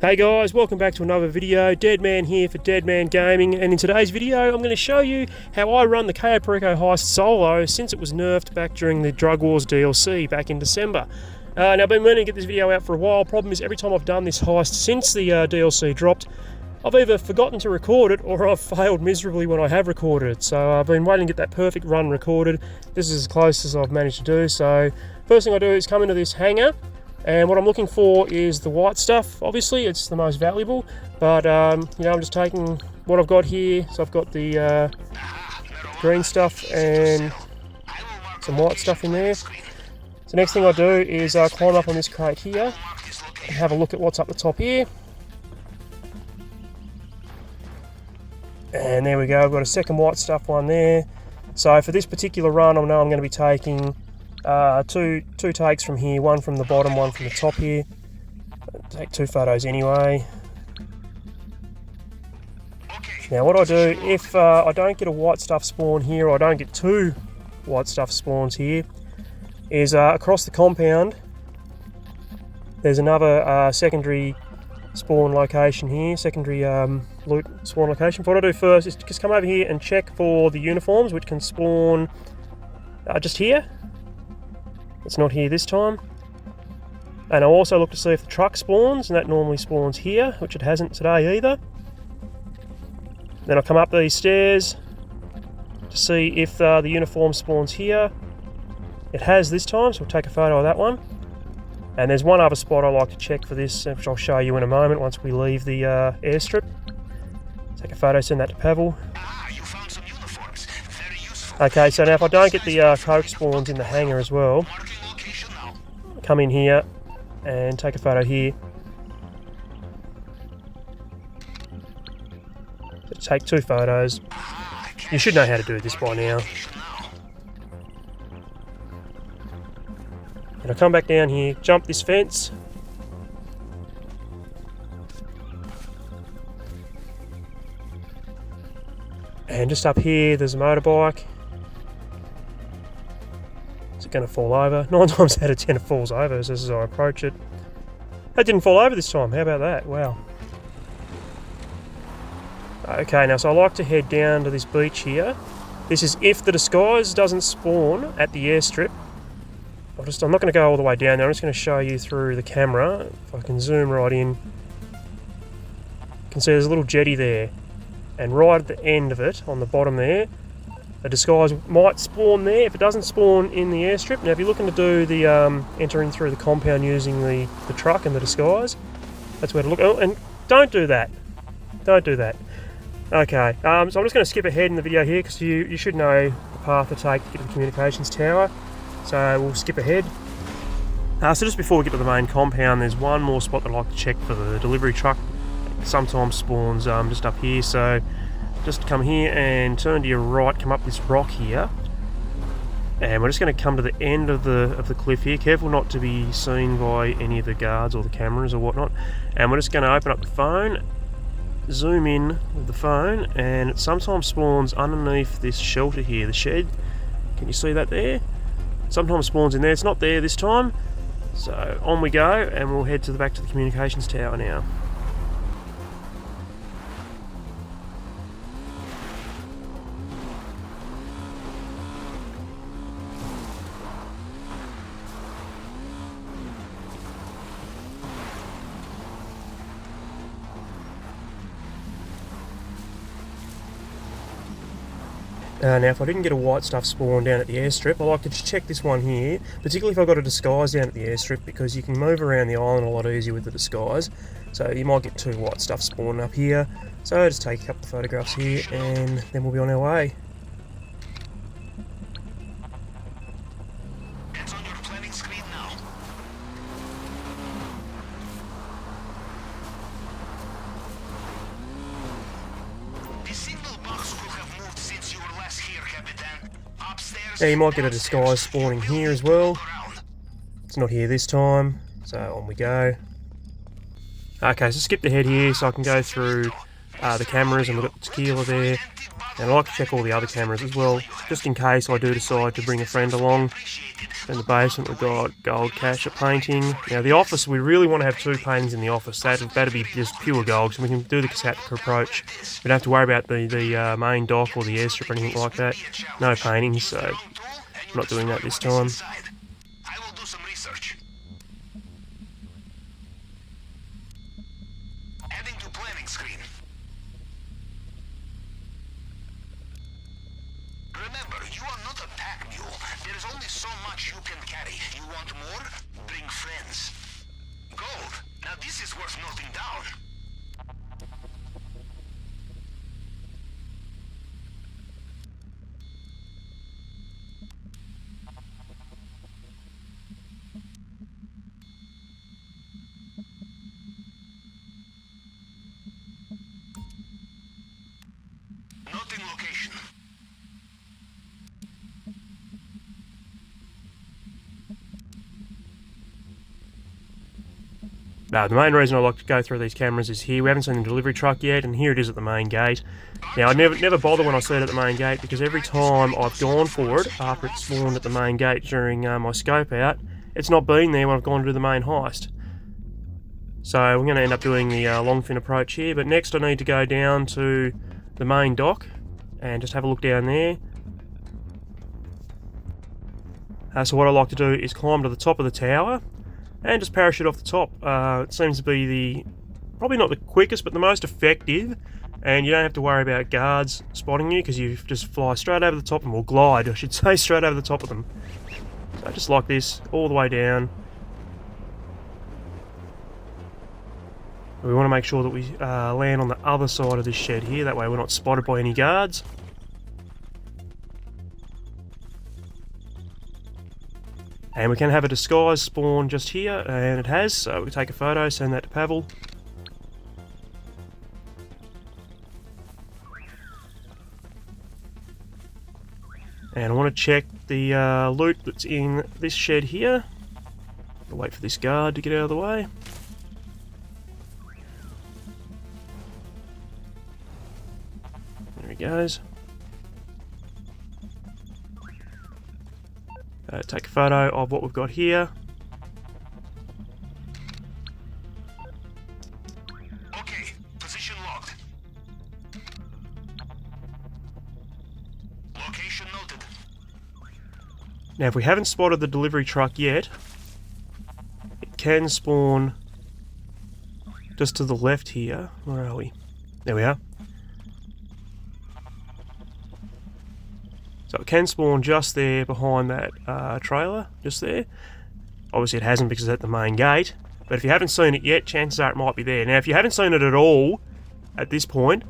Hey guys, welcome back to another video. Deadman here for Deadman Gaming, and in today's video I'm going to show you how I run the Cayo Perico Heist solo since it was nerfed back during the Drug Wars DLC back in December. Now I've been meaning to get this video out for a while. Problem is, every time I've done this heist since the DLC dropped, I've either forgotten to record it or I've failed miserably when I have recorded it. So I've been waiting to get that perfect run recorded. This is as close as I've managed to do. So first thing I do is come into this hangar. And what I'm looking for is the white stuff. Obviously, it's the most valuable, but I'm just taking what I've got here. So I've got the green stuff and some white stuff in there. So next thing I do is climb up on this crate here and have a look at what's up the top here. And there we go, I've got a second white stuff one there. So for this particular run, I know I'm going to be taking two takes from here, one from the bottom, one from the top here. I'll take two photos anyway. Now what I do, if I don't get a white stuff spawn here, or I don't get two white stuff spawns here, is across the compound there's another secondary spawn location here, secondary loot spawn location. What I do first is just come over here and check for the uniforms, which can spawn just here. It's not here this time. And I'll also look to see if the truck spawns, and that normally spawns here, which it hasn't today either. Then I'll come up these stairs to see if the uniform spawns here. It has this time, so we'll take a photo of that one. And there's one other spot I like to check for this, which I'll show you in a moment once we leave the airstrip. Take a photo, send that to Pavel. Okay, so now if I don't get the coke spawns in the hangar as well, come in here and take a photo here. So take two photos. You should know how to do this by now. And I'll come back down here, jump this fence. And just up here there's a motorbike. Is it going to fall over? 9 times out of 10 it falls over as I approach it. That didn't fall over this time, how about that? Wow. Okay, now so I like to head down to this beach here. This is if the disguise doesn't spawn at the airstrip. I'm not going to go all the way down there, I'm just going to show you through the camera. If I can zoom right in. You can see there's a little jetty there. And right at the end of it, on the bottom there, a disguise might spawn there if it doesn't spawn in the airstrip. Now if you're looking to do the entering through the compound using the truck and the disguise, that's where to look. Oh, and don't do that. Don't do that. Okay, so I'm just going to skip ahead in the video here because you should know the path to take to get to the communications tower. So we'll skip ahead. So just before we get to the main compound, there's one more spot that I like to check for the delivery truck. It sometimes spawns just up here, so just come here and turn to your right, come up this rock here. And we're just going to come to the end of the cliff here. Careful not to be seen by any of the guards or the cameras or whatnot. And we're just going to open up the phone, zoom in with the phone, and it sometimes spawns underneath this shelter here, the shed. Can you see that there? Sometimes spawns in there. It's not there this time. So on we go, and we'll head back to the communications tower now. Now if I didn't get a white stuff spawn down at the airstrip, I like to just check this one here, particularly if I've got a disguise down at the airstrip, because you can move around the island a lot easier with the disguise. So you might get two white stuff spawning up here. So just take a couple of photographs here and then we'll be on our way. It's on your planning screen now. The signal box will have moved since you were last here, Captain. Upstairs. Now you might get a disguise spawning here as well. It's not here this time, so on we go. Okay, so skip ahead here so I can go through the cameras, and we've got the tequila there. And I like to check all the other cameras as well, just in case I do decide to bring a friend along. In the basement we've got gold cache painting. Now the office, we really want to have 2 paintings in the office. That'd be just pure gold, so we can do the Kasatka approach. We don't have to worry about the main dock or the airstrip or anything like that. No paintings, so I'm not doing that this time. I will do some research. Adding to planning screen. Remember, you are not a pack mule. There is only so much you can carry. You want more? Bring friends. Gold. Now this is worth noting down. Noting location. Now, the main reason I like to go through these cameras is here. We haven't seen the delivery truck yet, and here it is at the main gate. Now, I never bother when I see it at the main gate, because every time I've gone for it, after it's spawned at the main gate during my scope out, it's not been there when I've gone to do the main heist. So, we're going to end up doing the longfin approach here, but next I need to go down to the main dock, and just have a look down there. So what I like to do is climb to the top of the tower, and just parachute off the top. It seems to be probably not the quickest, but the most effective, and you don't have to worry about guards spotting you, because you just fly straight over the top of them, or glide, I should say, straight over the top of them. So just like this, all the way down. We want to make sure that we land on the other side of this shed here, that way we're not spotted by any guards. And we can have a disguise spawn just here, and it has, so we can take a photo, send that to Pavel. And I want to check the loot that's in this shed here. I'll wait for this guard to get out of the way. There he goes. Take a photo of what we've got here. Okay, position locked. Location noted. Now, if we haven't spotted the delivery truck yet, it can spawn just to the left here. Where are we? There we are. So it can spawn just there behind that trailer, just there. Obviously it hasn't because it's at the main gate, but if you haven't seen it yet, chances are it might be there. Now if you haven't seen it at all at this point,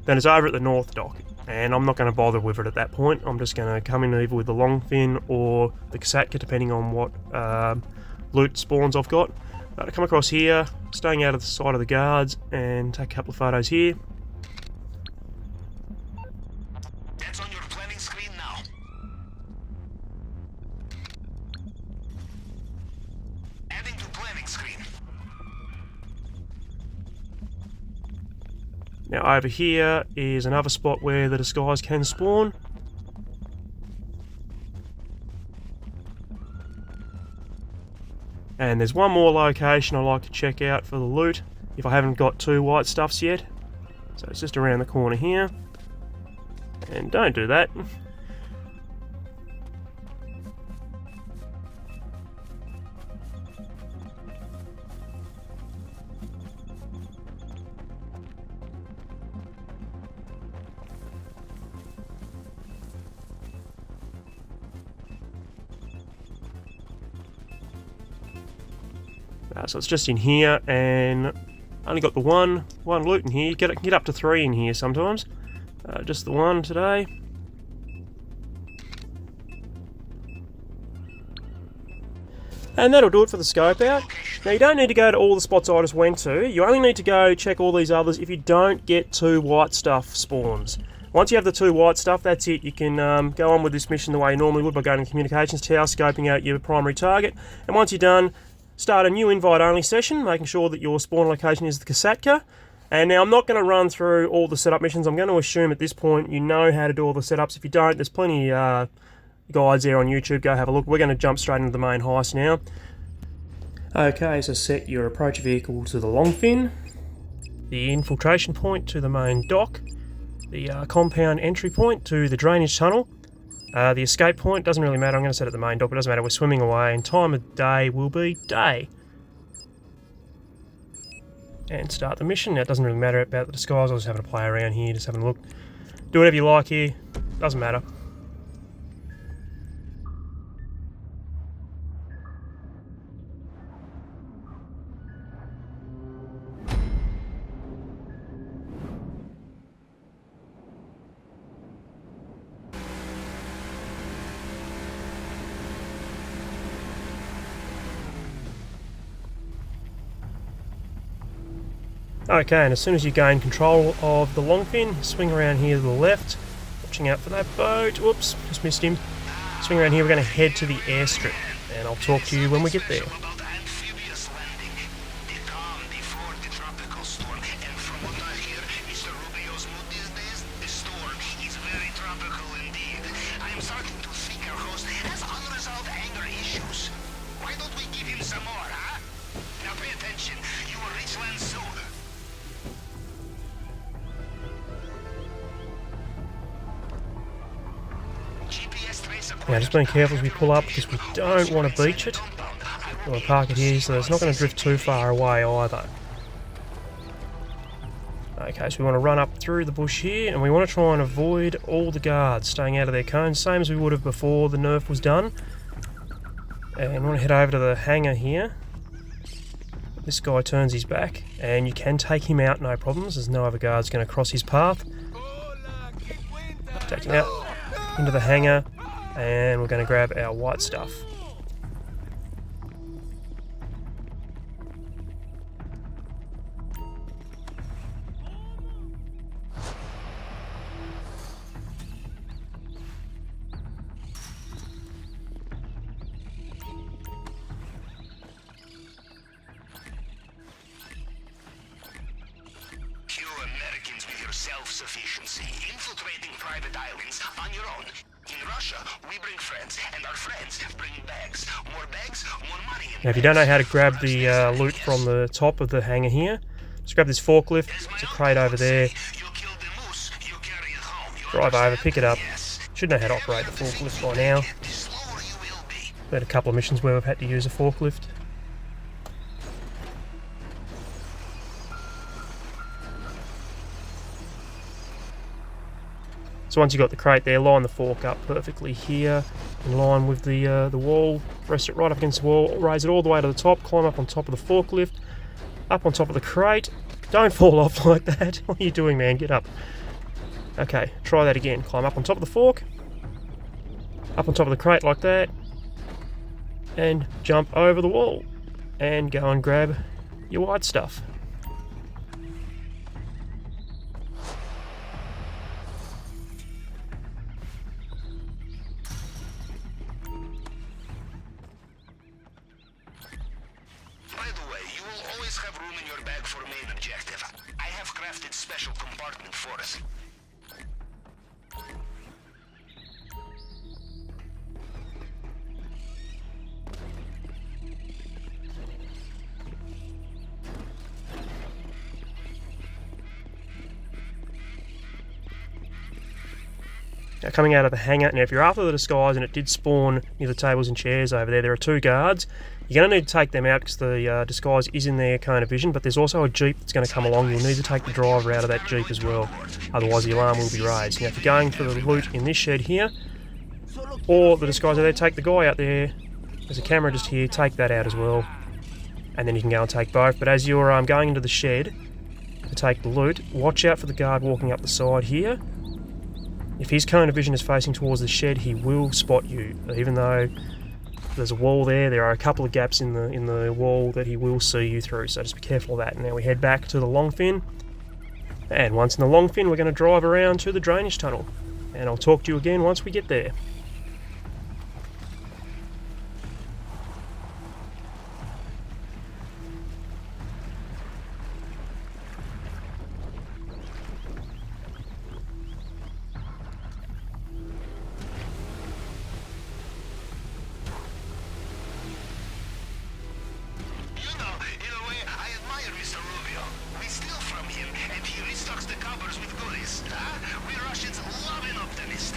then it's over at the north dock, and I'm not going to bother with it at that point. I'm just going to come in either with the long fin or the Kasatka, depending on what loot spawns I've got. But I come across here, staying out of the sight of the guards, and take a couple of photos here. Now over here is another spot where the disguise can spawn. And there's one more location I like to check out for the loot, if I haven't got 2 white stuffs yet. So it's just around the corner here. And don't do that. So it's just in here, and I only got the one loot in here. You can get up to 3 in here sometimes. Just the one today. And that'll do it for the scope out. Now you don't need to go to all the spots I just went to. You only need to go check all these others if you don't get 2 white stuff spawns. Once you have the 2 white stuff, that's it. You can go on with this mission the way you normally would by going to the communications tower, scoping out your primary target. And once you're done, start a new invite-only session, making sure that your spawn location is the Kasatka, And now I'm not going to run through all the setup missions. I'm going to assume at this point you know how to do all the setups. If you don't, there's plenty guides there on YouTube. Go have a look. We're going to jump straight into the main heist now. Okay, so set your approach vehicle to the long fin, the infiltration point to the main dock, the compound entry point to the drainage tunnel. The escape point doesn't really matter. I'm going to set it at the main dock, but it doesn't matter. We're swimming away, and time of day will be day. And start the mission. Now, it doesn't really matter about the disguise. I was just having to play around here, just having a look. Do whatever you like here. Doesn't matter. Okay, and as soon as you gain control of the long fin, swing around here to the left, watching out for that boat. Whoops, just missed him. Swing around here, we're going to head to the airstrip, and I'll talk to you when we get there. Now just being careful as we pull up because we don't want to beach it. We want to park it here so it's not going to drift too far away either. Okay, so we want to run up through the bush here and we want to try and avoid all the guards staying out of their cones, same as we would have before the nerf was done. And we want to head over to the hangar here. This guy turns his back and you can take him out, no problems. There's no other guards going to cross his path. Take him out into the hangar. And we're going to grab our white stuff. You Americans with your self-sufficiency, infiltrating private islands on your own. In Russia, we bring friends, and our friends bring bags. More bags, more money. Now, if you don't know how to grab the loot from the top of the hangar here, just grab this forklift. There's a crate over there. Drive over, pick it up. Should know how to operate the forklift by now. We've had a couple of missions where we've had to use a forklift. So once you've got the crate there, line the fork up perfectly here, in line with the wall, rest it right up against the wall, raise it all the way to the top, climb up on top of the forklift, up on top of the crate. Don't fall off like that. What are you doing, man? Get up. Okay, try that again. Climb up on top of the fork, up on top of the crate like that, and jump over the wall, and go and grab your white stuff. For main objective. I have crafted special compartment for us. Now coming out of the hangar, now if you're after the disguise and it did spawn near the tables and chairs over there, there are two guards. You're going to need to take them out because the disguise is in their cone of vision, but there's also a Jeep that's going to come along. You'll need to take the driver out of that Jeep as well, otherwise the alarm will be raised. Now if you're going for the loot in this shed here, or the disguise over there, take the guy out there. There's a camera just here, take that out as well. And then you can go and take both. But as you're going into the shed to take the loot, watch out for the guard walking up the side here. If his cone of vision is facing towards the shed, he will spot you. Even though there's a wall there are a couple of gaps in the wall that he will see you through, so just be careful of that. Now we head back to the long fin, and once in the long fin we're going to drive around to the drainage tunnel, and I'll talk to you again once we get there. jobbers with goodies, huh? We Russians love an optimist.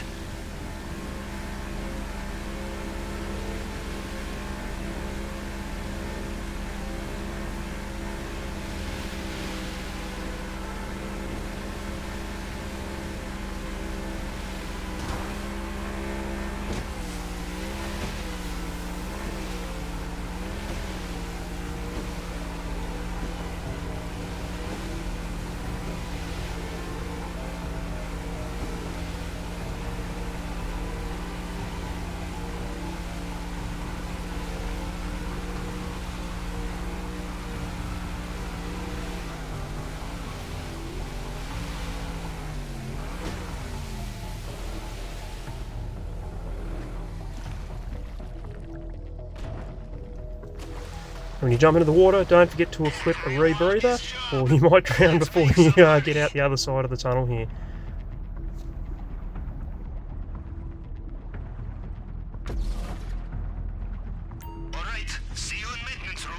When you jump into the water, don't forget to equip a rebreather, or you might drown before you get out the other side of the tunnel here. Alright, see you in maintenance room.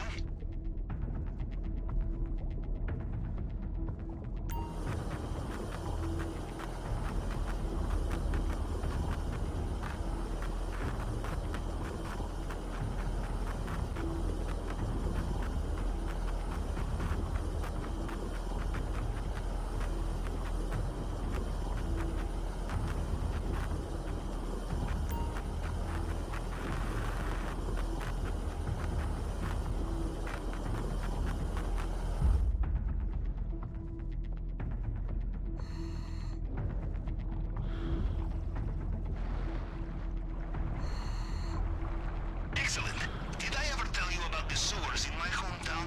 Excellent. Did I ever tell you about the sewers in my hometown?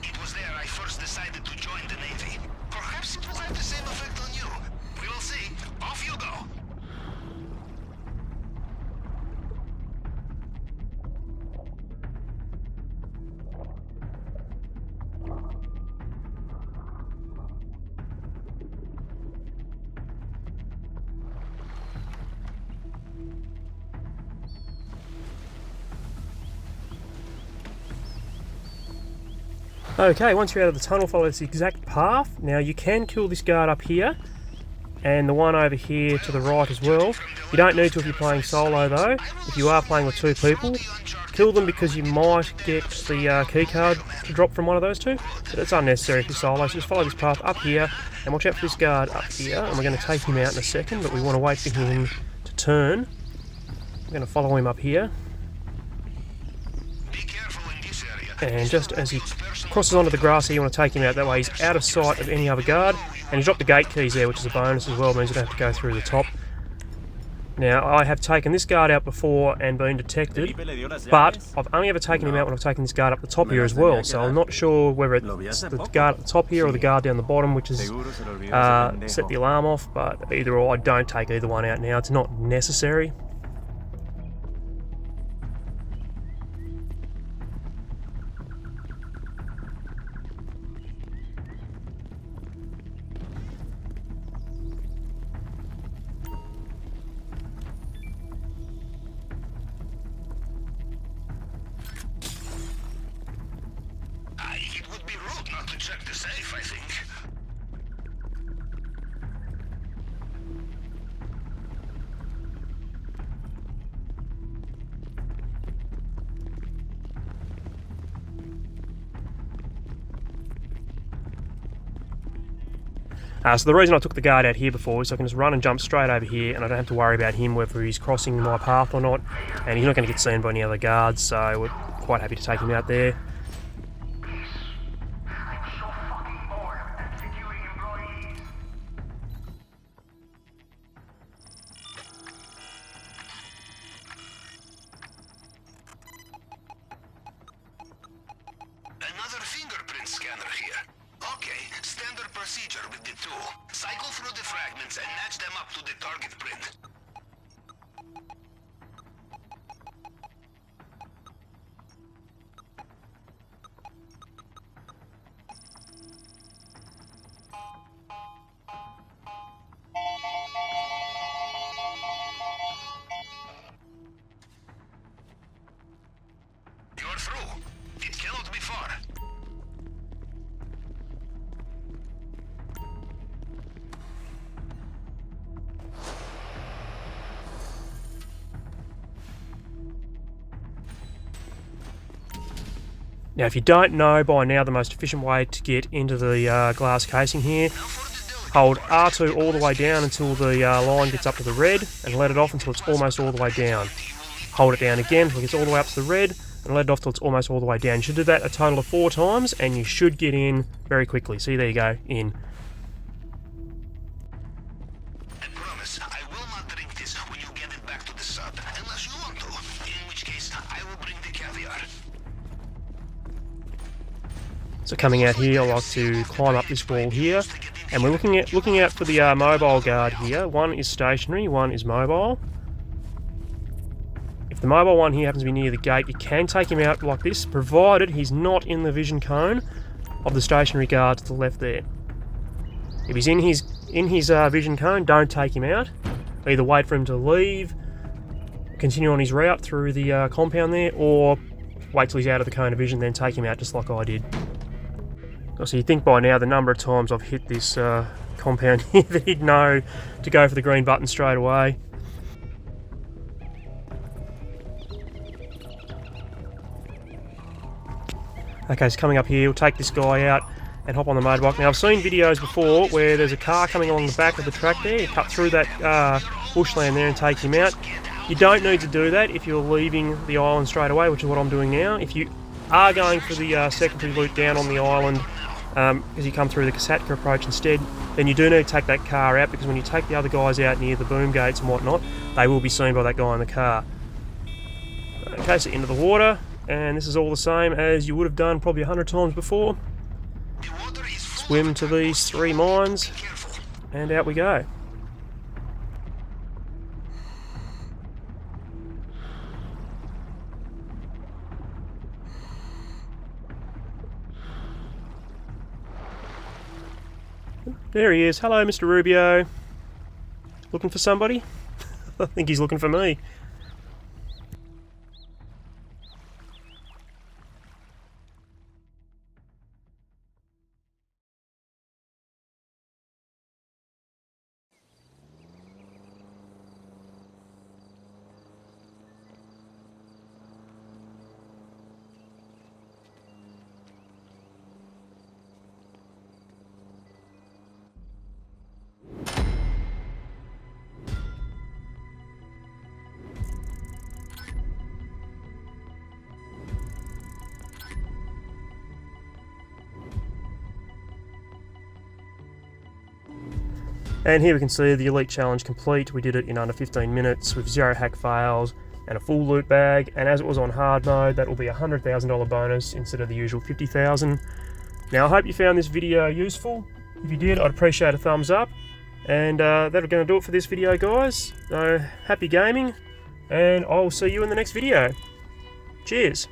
It was there I first decided to join the Navy. Perhaps it will have the same effect on you. We will see. Off you go. Okay, once you're out of the tunnel, follow this exact path. Now you can kill this guard up here, and the one over here to the right as well. You don't need to if you're playing solo though. If you are playing with two people, kill them because you might get the key card to drop from one of those two. But it's unnecessary if you're solo, so just follow this path up here, and watch out for this guard up here. And we're going to take him out in a second, but we want to wait for him to turn. We're going to follow him up here. And just as he crosses onto the grass here, you want to take him out. That way he's out of sight of any other guard. And he's dropped the gate keys there, which is a bonus as well. It means you don't have to go through the top. Now, I have taken this guard out before and been detected, but I've only ever taken him out when I've taken this guard up the top here as well. So I'm not sure whether it's the guard at the top here or the guard down the bottom, which has set the alarm off. But either or, I don't take either one out now. It's not necessary. It would be rude not to check the safe, I think. So the reason I took the guard out here before is so I can just run and jump straight over here, and I don't have to worry about him whether he's crossing my path or not, and he's not going to get seen by any other guards, so we're quite happy to take him out there. Another fingerprint scanner here. Okay, standard procedure with the tool. Cycle through the fragments and match them up to the target print. You're through. It cannot be far. Now, if you don't know by now the most efficient way to get into the glass casing here, hold R2 all the way down until the line gets up to the red, and let it off until it's almost all the way down. Hold it down again until it gets all the way up to the red, and let it off till it's almost all the way down. You should do that a total of 4 times, and you should get in very quickly. See, there you go, in. I promise I will not drink this when you get it back to the sub, unless you want to, in which case I will bring the caviar. So coming out here, I like to climb up this wall here, and we're looking out for the mobile guard here. One is stationary, one is mobile. If the mobile one here happens to be near the gate, you can take him out like this, provided he's not in the vision cone of the stationary guard to the left there. If he's in his vision cone, don't take him out. Either wait for him to leave, continue on his route through the compound there, or wait till he's out of the cone of vision, then take him out just like I did. So you think by now the number of times I've hit this compound here that he'd know to go for the green button straight away. Okay, so coming up here, we'll take this guy out and hop on the motorbike. Now, I've seen videos before where there's a car coming along the back of the track there. You cut through that bushland there and take him out. You don't need to do that if you're leaving the island straight away, which is what I'm doing now. If you are going for the secondary loop down on the island, because you come through the Kasatka approach instead, then you do need to take that car out, because when you take the other guys out near the boom gates and whatnot, they will be seen by that guy in the car. Okay, so into the water. And this is all the same as you would have done probably 100 times before. Swim to these 3 mines, and out we go. There he is. Hello, Mr. Rubio. Looking for somebody? I think he's looking for me. And here we can see the Elite Challenge complete. We did it in under 15 minutes with 0 hack fails and a full loot bag. And as it was on hard mode, that will be a $100,000 bonus instead of the usual $50,000. Now, I hope you found this video useful. If you did, I'd appreciate a thumbs up. And that's going to do it for this video, guys. So, happy gaming, and I'll see you in the next video. Cheers.